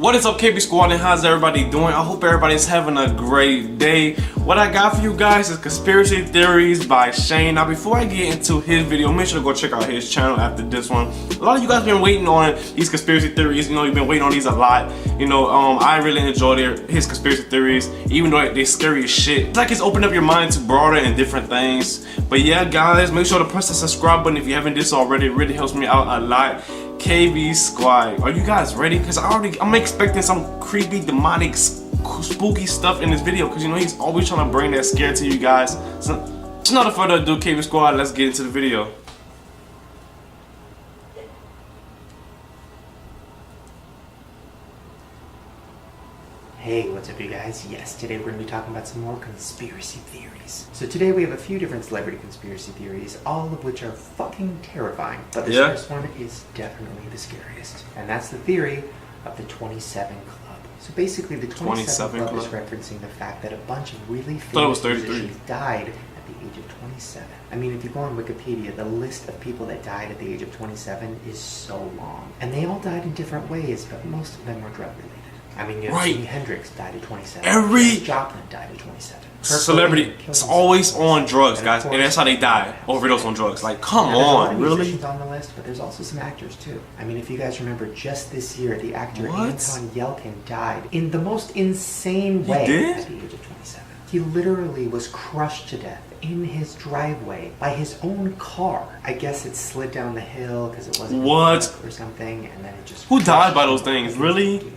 What is up, KB Squad, and how's everybody doing? I hope everybody's having a great day. What I got for you guys is Conspiracy Theories by Shane. Now, before I get into his video, make sure to go check out his channel after this one. A lot of you guys been waiting on these conspiracy theories. You know, you've been waiting on these a lot. You know, I really enjoy his conspiracy theories, even though they're scary as shit. It's like it's opened up your mind to broader and different things. But yeah, guys, make sure to press the subscribe button if you haven't did so already. It really helps me out a lot. KB Squad, are you guys ready? Because I'm expecting some creepy, demonic, spooky stuff in this video, because you know he's always trying to bring that scare to you guys. So without further ado, KB Squad, let's get into the video. Hey, what's up you guys? Yes, today we're going to be talking about some more conspiracy theories. So today we have a few different celebrity conspiracy theories, all of which are fucking terrifying. But this first one is definitely the scariest. And that's the theory of the 27 Club. So basically the 27 Club is referencing the fact that a bunch of really famous musicians died at the age of 27. I mean, if you go on Wikipedia, the list of people that died at the age of 27 is so long. And they all died in different ways, but most of them were drug related. I mean, you know, Jimi Hendrix died at 27. Janis Joplin died at 27. Celebrity is always on drugs, guys, and that's how they die. Overdose on drugs. Like, come on, really? Musicians on the list, but there's also some actors too. I mean, if you guys remember, just this year, the actor Anton Yelchin died in the most insane way at the age of 27. He literally was crushed to death in his driveway by his own car. I guess it slid down the hill because it wasn't or something, and then it just. Who died by those things? Really?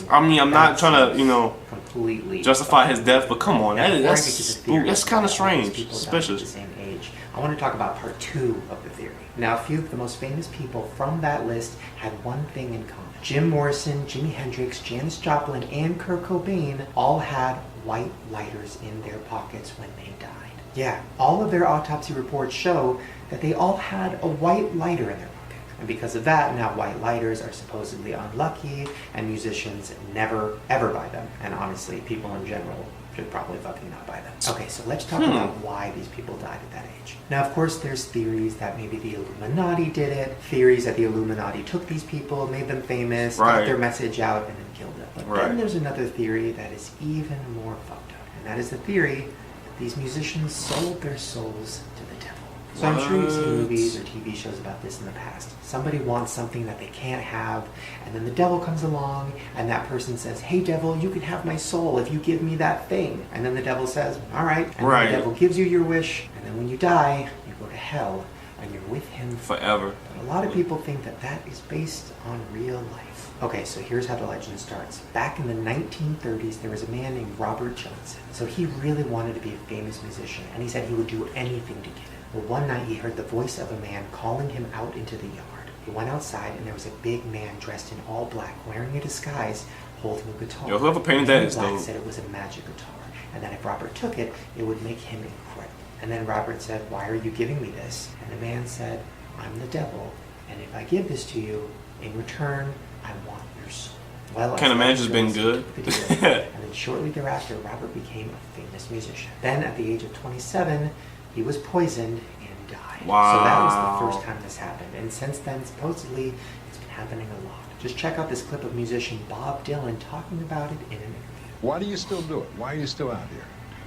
I mean, I'm not trying to, you know, completely justify his death, but come on, that's kind of strange, suspicious. The same age. I want to talk about part 2 of the theory. Now, a few of the most famous people from that list had one thing in common. Jim Morrison, Jimi Hendrix, Janis Joplin, and Kurt Cobain all had white lighters in their pockets when they died. Yeah, all of their autopsy reports show that they all had a white lighter in their pocket. And because of that, now white lighters are supposedly unlucky, and musicians never, ever buy them. And honestly, people in general should probably fucking not buy them. Okay, so let's talk about why these people died at that age. Now, of course, there's theories that maybe the Illuminati did it, theories that the Illuminati took these people, made them famous, got their message out, and then killed them. But then there's another theory that is even more fucked up, and that is the theory that these musicians sold their souls to the devil. So I'm sure you've seen movies or TV shows about this in the past. Somebody wants something that they can't have, and then the devil comes along, and that person says, "Hey devil, you can have my soul if you give me that thing." And then the devil says, "All right." And then the devil gives you your wish, and then when you die, you go to hell, and you're with him forever. But a lot of people think that that is based on real life. Okay, so here's how the legend starts. Back in the 1930s, there was a man named Robert Johnson. So he really wanted to be a famous musician, and he said he would do anything to get it. Well, one night he heard the voice of a man calling him out into the yard. He went outside, and there was a big man dressed in all black, wearing a disguise, holding a guitar. Yo, whoever painted that is dope. Said it was a magic guitar, and that if Robert took it, it would make him incredible. And then Robert said, "Why are you giving me this?" And the man said, "I'm the devil, and if I give this to you, in return, I want your soul." Well, kind of man just been good. And then shortly thereafter, Robert became a famous musician. Then, at the age of 27, he was poisoned and died. Wow. So that was the first time this happened. And since then, supposedly, it's been happening a lot. Just check out this clip of musician Bob Dylan talking about it in an interview. Why do you still do it? Why are you still out here?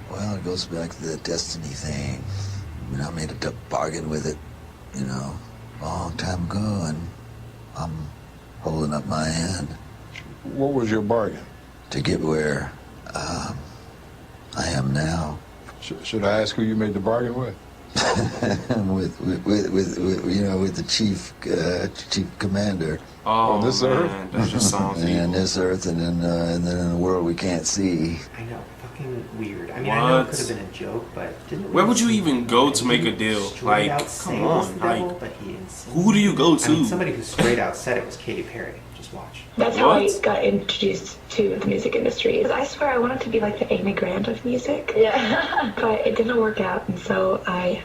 Well, it goes back to the destiny thing. I mean, I made a bargain with it, you know, a long time ago, and I'm holding up my hand. What was your bargain? To get where I am now. Should I ask who you made the bargain with? with the chief commander. On this earth? That just sounds evil. And this earth, and then in a world we can't see. I know, fucking weird. I mean, I know it could have been a joke, but didn't. Where would you even go to make a deal? Like, come on, like, who do you go to? I mean, somebody who straight out said it was Katy Perry. Just watch. That's how I got introduced to the music industry. I swear I wanted to be like the Amy Grant of music. Yeah. But it didn't work out, and so I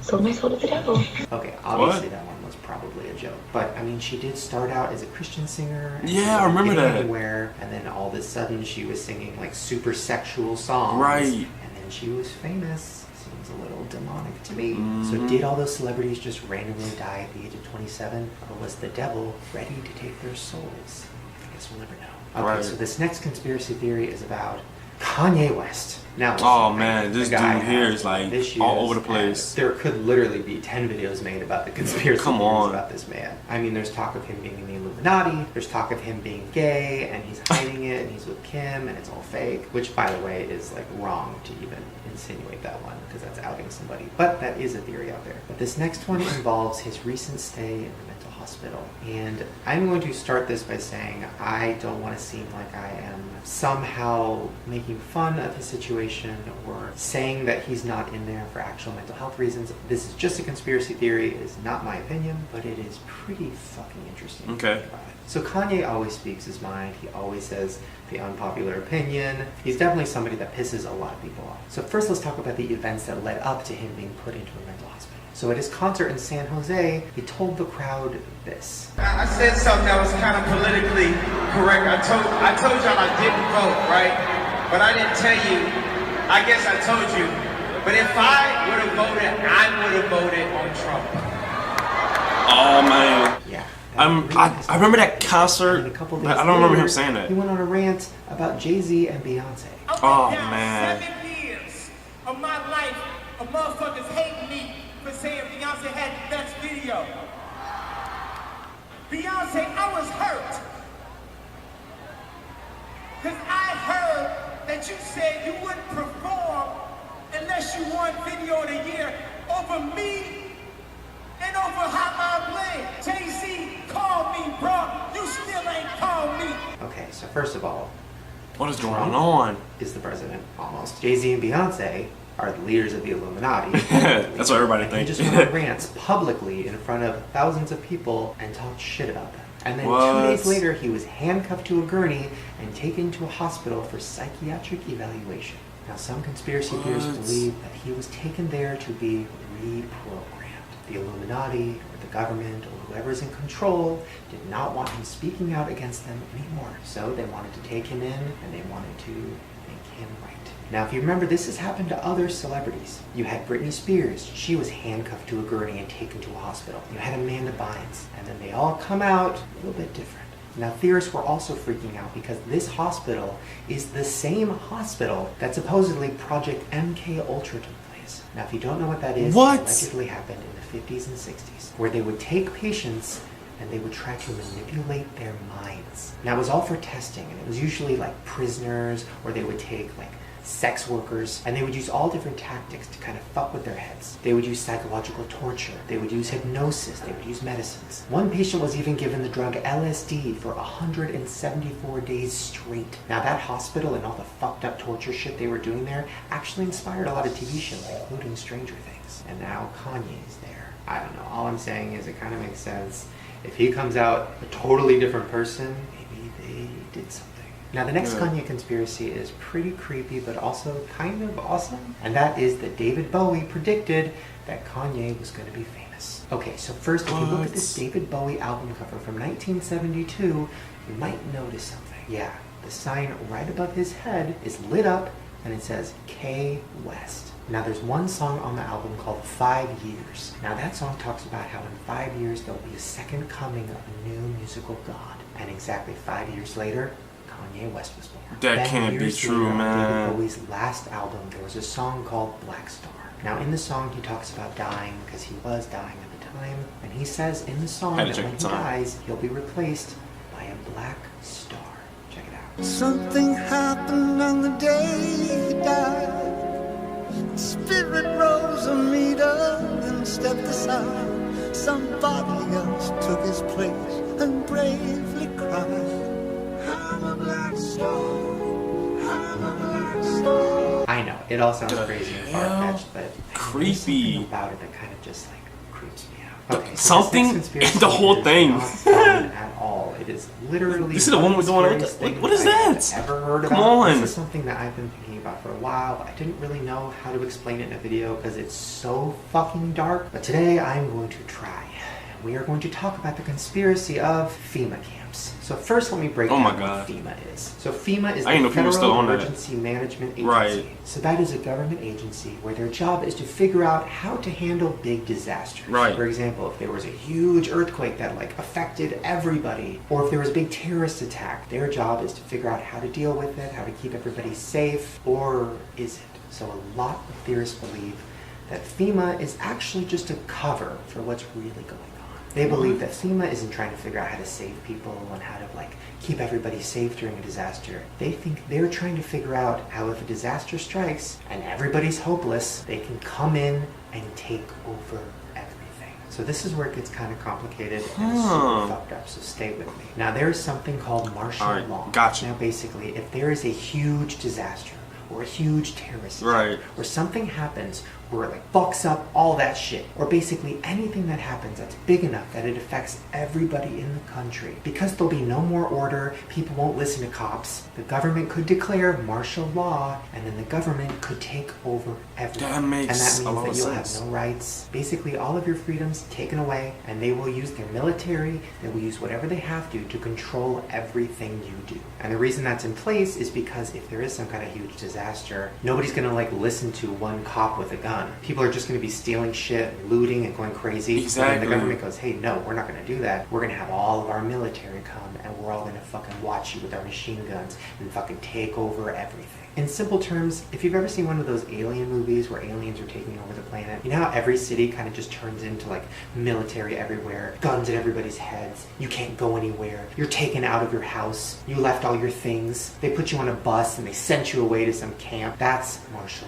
sold my soul to the devil. Okay, obviously that one was probably a joke. But I mean, she did start out as a Christian singer. And yeah, I remember that. Anywhere, and then all of a sudden she was singing like super sexual songs. Right. And then she was famous. Seems a little demonic to me. So did all those celebrities just randomly die at the age of 27? Or was the devil ready to take their souls? I guess guess we'll never know. Okay, Right. so this next conspiracy theory is about Kanye West. Now, Oh listen, man, this the guy dude here has is like issues, all over the and place. There could literally be 10 videos made about the conspiracy Come theories on. about this man. I mean, there's talk of him being in the Illuminati, there's talk of him being gay, and he's hiding it, and he's with Kim, and it's all fake, which, by the way, is like wrong to even insinuate that one, because that's outing somebody. But that is a theory out there. But this next one involves his recent stay in the mental hospital. And I'm going to start this by saying I don't want to seem like I am somehow making fun of his situation or saying that he's not in there for actual mental health reasons. This is just a conspiracy theory. It is not my opinion, but it is pretty fucking interesting. Okay. To think about it. So Kanye always speaks his mind. He always says the unpopular opinion. He's definitely somebody that pisses a lot of people off. So first let's talk about the events that led up to him being put into a mental hospital. So at his concert in San Jose, he told the crowd this. I said something that was kind of politically correct. I told y'all I didn't vote, right? But I didn't tell you. I guess I told you. But if I would have voted, I would have voted on Trump. Oh man. Yeah. I remember that concert, And a couple days but I don't remember him later, saying that. He went on a rant about Jay-Z and Beyonce. Oh man. 7 years of my life of motherfuckers hating me for saying Beyonce had the best video. Beyonce, I was hurt. Because I heard that you said you wouldn't perform unless you won Video of the Year over me and over Hotline Bling. Jay-Z called me, bro. You still ain't called me. Okay, so first of all, What is going Trump on? is the president, almost. Jay-Z and Beyonce are the leaders of the Illuminati. That's what everybody And he thinks. just went on rants publicly in front of thousands of people and talked shit about them. And then What? 2 days later, he was handcuffed to a gurney and taken to a hospital for psychiatric evaluation. Now, some conspiracy theorists What? believe that he was taken there to be reprogrammed. The Illuminati or the government or whoever's in control did not want him speaking out against them anymore. So they wanted to take him in and they wanted to make him right. Now, if you remember, this has happened to other celebrities. You had Britney Spears. She was handcuffed to a gurney and taken to a hospital. You had Amanda Bynes. And then they all come out a little bit different. Now, theorists were also freaking out because this hospital is the same hospital that supposedly Project MK Ultra took place. Now, if you don't know what that is, What? it allegedly happened in the 50s and 60s, where they would take patients and they would try to manipulate their minds. Now, it was all for testing, and it was usually like prisoners, or they would take like sex workers, and they would use all different tactics to kind of fuck with their heads. They would use psychological torture, they would use hypnosis, they would use medicines. One patient was even given the drug LSD for 174 days straight. Now that hospital and all the fucked up torture shit they were doing there actually inspired a lot of TV shows, including Stranger Things. And now Kanye's there. I don't know, all I'm saying is it kind of makes sense. If he comes out a totally different person, maybe they did something. Now, the next Kanye conspiracy is pretty creepy, but also kind of awesome. And that is that David Bowie predicted that Kanye was going to be famous. Okay, so first, if you look at this David Bowie album cover from 1972, you might notice something. Yeah, the sign right above his head is lit up, and it says K West. Now, there's one song on the album called 5 Years. Now, that song talks about how in 5 years, there'll be a second coming of a new musical god. And exactly 5 years later, Kanye West was born. That Then can't be years true, later, on man. David Bowie's last album, there was a song called Black Star. Now, in the song, he talks about dying because he was dying at the time. And he says in the song Had to that check when he the time. dies, he'll be replaced by a black star. Check it out. Something happened on the day he died. Spirit rose a meter and stepped aside. Somebody else took his place and bravely cried. I'm a black star. I'm a black star. I know, it all sounds crazy and far-fetched, but Creepy. there's something about it that kind of just like creeps me out. Okay, Something this next conspiracy in the whole theory is thing. not fun at all. It is literally You see the woman with the one- scariest thing what is I've that? ever heard Come about. on. This is something that I've been thinking about for a while, but I didn't really know how to explain it in a video because it's so fucking dark. But today I'm going to try. We are going to talk about the conspiracy of FEMA camps. camps. So first let me break Oh my down God. what FEMA is. So FEMA is I didn't know the people still Federal own that. Emergency Management Agency. Right. So that is a government agency where their job is to figure out how to handle big disasters. Right. For example, if there was a huge earthquake that like affected everybody, or if there was a big terrorist attack, their job is to figure out how to deal with it, how to keep everybody safe, or is it? So a lot of theorists believe that FEMA is actually just a cover for what's really going on. They believe that FEMA isn't trying to figure out how to save people and how to like keep everybody safe during a disaster. They think they're trying to figure out how if a disaster strikes and everybody's hopeless, they can come in and take over everything. So this is where it gets kind of complicated and super fucked up, so stay with me. Now there is something called martial Alright, law. gotcha. Now basically, if there is a huge disaster or a huge terrorist attack, Right. or something happens where it like fucks up all that shit, or basically anything that happens that's big enough that it affects everybody in the country, because there'll be no more order, people won't listen to cops, the government could declare martial law, and then the government could take over everything. That makes and a that lot means of that you'll sense. have no rights, basically all of your freedoms taken away, and they will use their military, they will use whatever they have to control everything you do. And the reason that's in place is because if there is some kind of huge disaster, nobody's gonna like listen to one cop with a gun. People are just going to be stealing shit, looting, and going crazy. Exactly. And the government goes, hey, no, we're not going to do that. We're going to have all of our military come, and we're all going to fucking watch you with our machine guns and fucking take over everything. In simple terms, if you've ever seen one of those alien movies where aliens are taking over the planet, you know how every city kind of just turns into like military everywhere, guns at everybody's heads, you can't go anywhere, you're taken out of your house, you left all your things, they put you on a bus and they sent you away to some camp. That's martial.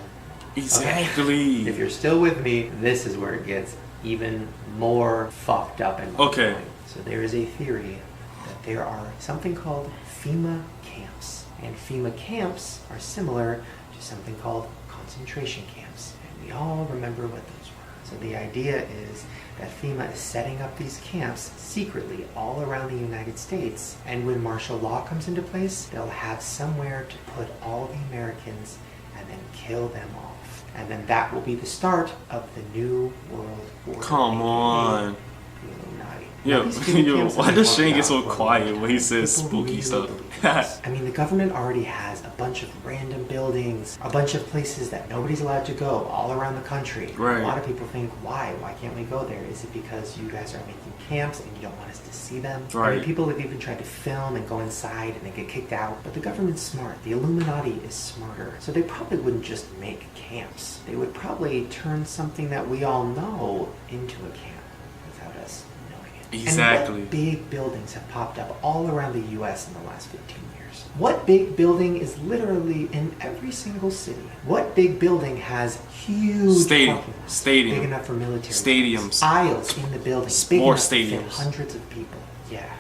Exactly. Okay. If you're still with me, this is where it gets even more fucked up and Okay. mind-blowing. So there is a theory that there are something called FEMA camps. And FEMA camps are similar to something called concentration camps. And we all remember what those were. So the idea is that FEMA is setting up these camps secretly all around the United States. And when martial law comes into place, they'll have somewhere to put all the Americans and then kill them off. And then that will be the start of the New World Order. Come aka on. the Illuminati. Yo, Now, these FEMA yo, camps why have does been Shane get worked so out for a quiet long when he time. says People spooky really stuff? believe this. I mean, the government already has a bunch of random buildings, a bunch of places that nobody's allowed to go all around the country. Right. A lot of people think, why? Why can't we go there? Is it because you guys are making camps and you don't want us to see them? I Right. mean, people have even tried to film and go inside and they get kicked out. But the government's smart. The Illuminati is smarter. So they probably wouldn't just make camps. They would probably turn something that we all know into a camp without us knowing it. Exactly. And what big buildings have popped up all around the U.S. in the last 15 years? What big building is literally in every single city? What big building has huge Stadium. parking lots, Stadium. big enough for military Stadiums. use, aisles in the building, big Sports enough to fit stadiums. hundreds of people? Yeah,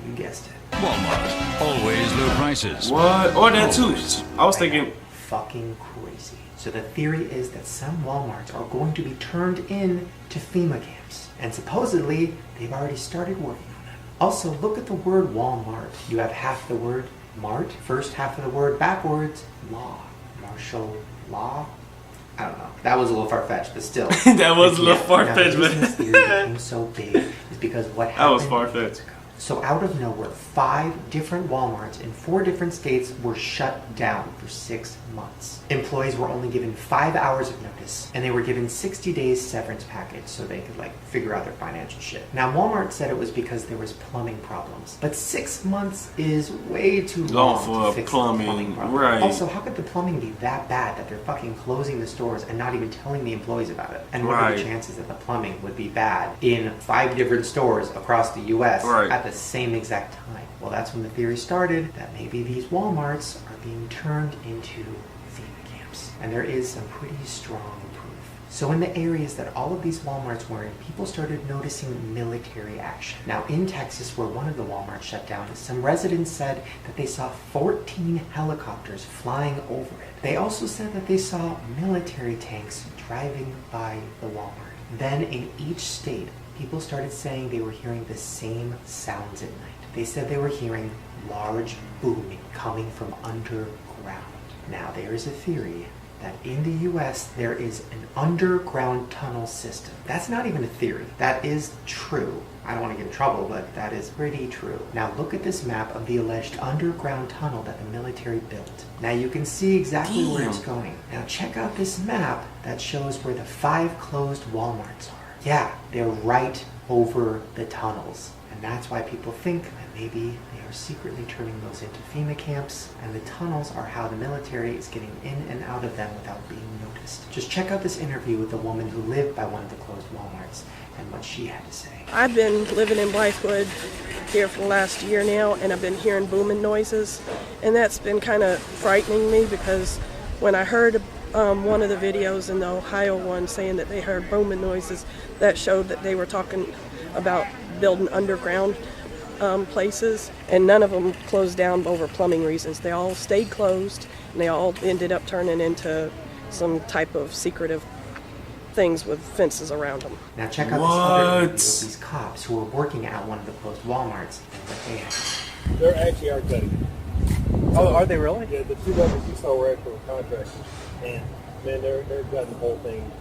you guessed it. Walmart. Always low prices. What? Or that too. I was thinking, Fucking crazy. So the theory is that some Walmarts are going to be turned in to FEMA camps. And supposedly, they've already started working on it. Also, look at the word Walmart. You have half the word mart, first half of the word backwards, law. Martial law? I don't know. That was a little far-fetched, but still. That was a little far-fetched, now, the but- reason this theory became so big is because what happened... That was far-fetched. So out of nowhere, 5 different Walmarts in 4 different states were shut down for 6 months. Employees were only given 5 hours of notice, and they were given 60 days severance package so they could figure out their financial shit. Now Walmart said it was because there was plumbing problems, but 6 months is way too long for to fix plumbing, the plumbing problem. right. Also, how could the plumbing be that bad that they're fucking closing the stores and not even telling the employees about it? And what are the Right. chances that the plumbing would be bad in 5 different stores across the U.S. Right. at the same exact time? Well, that's when the theory started that maybe these Walmarts are being turned into FEMA camps. And there is some pretty strong proof. So in the areas that all of these Walmarts were in, people started noticing military action. Now in Texas, where one of the Walmarts shut down, some residents said that they saw 14 helicopters flying over it. They also said that they saw military tanks driving by the Walmart. Then in each state, people started saying they were hearing the same sounds at night. They said they were hearing large booming coming from underground. Now there is a theory that in the US there is an underground tunnel system. That's not even a theory. That is true. I don't want to get in trouble, but that is pretty true. Now look at this map of the alleged underground tunnel that the military built. Now you can see exactly where it's going. Now check out this map that shows where the 5 closed Walmarts are. Yeah, they're right over the tunnels. And that's why people think that maybe they are secretly turning those into FEMA camps, and the tunnels are how the military is getting in and out of them without being noticed. Just check out this interview with the woman who lived by one of the closed Walmarts and what she had to say. I've been living in Blythewood here for the last year now, and I've been hearing booming noises, and that's been kind of frightening me, because when I heard one of the videos in the Ohio one saying that they heard booming noises, that showed that they were talking about building underground places, and none of them closed down over plumbing reasons. They all stayed closed, and they all ended up turning into some type of secretive things with fences around them. Now check out this other interview of these cops who were working at one of the closed Walmarts and what they had to say. They're actually are cutting. Oh, are they really? Yeah, the 2 levels you saw were actual contractors, and man, they're gutting the whole thing.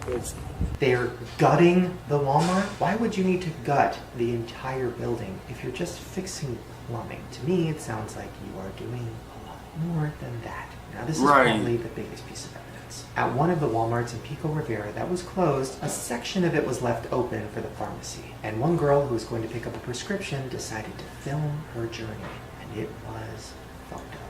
They're gutting the Walmart? Why would you need to gut the entire building if you're just fixing plumbing? To me, it sounds like you are doing a lot more than that. Now, this is probably the biggest piece of evidence. At one of the Walmarts in Pico Rivera that was closed, a section of it was left open for the pharmacy. And one girl who was going to pick up a prescription decided to film her journey. And it was fucked up.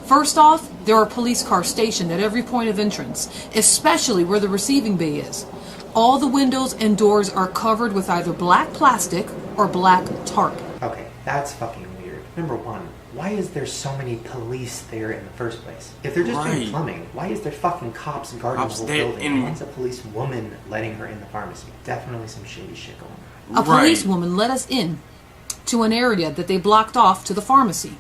First off, there are police cars stationed at every point of entrance, especially where the receiving bay is. All the windows and doors are covered with either black plastic or black tarp. Okay, that's fucking weird. Number one, why is there so many police there in the first place? If they're just doing plumbing, why is there fucking cops guarding the whole building? And why's a police woman letting her in the pharmacy? Definitely some shady shit going on. A policewoman let us in to an area that they blocked off to the pharmacy.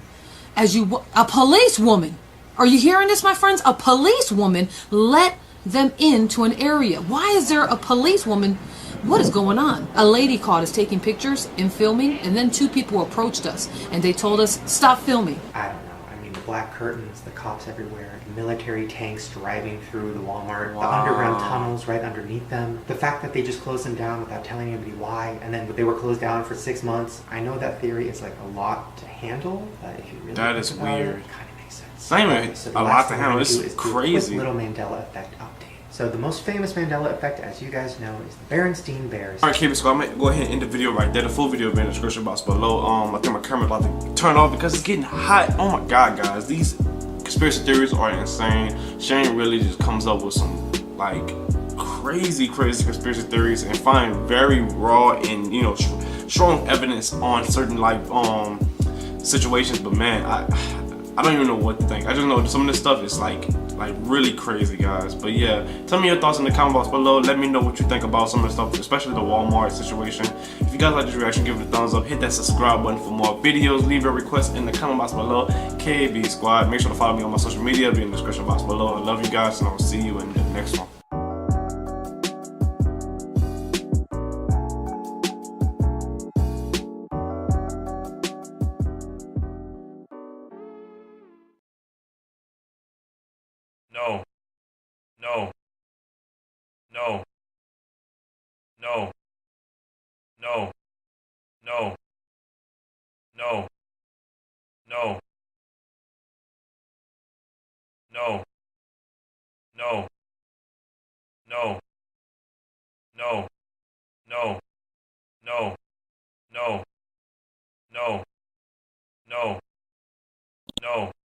A policewoman, are you hearing this, my friends? A policewoman let them into an area. Why is there a policewoman? What is going on? A lady caught us taking pictures and filming, and then 2 people approached us and they told us, stop filming. I don't know. I mean, the black curtains, the cops everywhere, military tanks driving through the Walmart, the underground tunnels right underneath them, the fact that they just closed them down without telling anybody why, and then they were closed down for 6 months. I know that theory is like a lot to handle, but if you really that is weird. It kind of makes sense. Same, So a lot to handle. It's crazy. Little Mandela effect update. So the most famous Mandela effect, as you guys know, is the Berenstein Bears. Alright, keep it so I'm gonna go ahead and end the video right there. The full video will be in the description box below. I think my camera's about to turn off because it's getting hot. Oh my god, guys, these conspiracy theories are insane. Shane really just comes up with some like crazy conspiracy theories and find very raw and strong evidence on certain like situations. But man, I don't even know what to think. I just know some of this stuff is like really crazy, guys. But yeah, tell me your thoughts in the comment box below. Let me know what you think about some of the stuff, especially the Walmart situation. If you guys like this reaction, give it a thumbs up, hit that subscribe button for more videos, leave your requests in the comment box below. KB Squad, make sure to follow me on my social media, it'll be in the description box below. I love you guys, and I'll see you in the next one. No. No. No. No. No. No. No. No. No. No.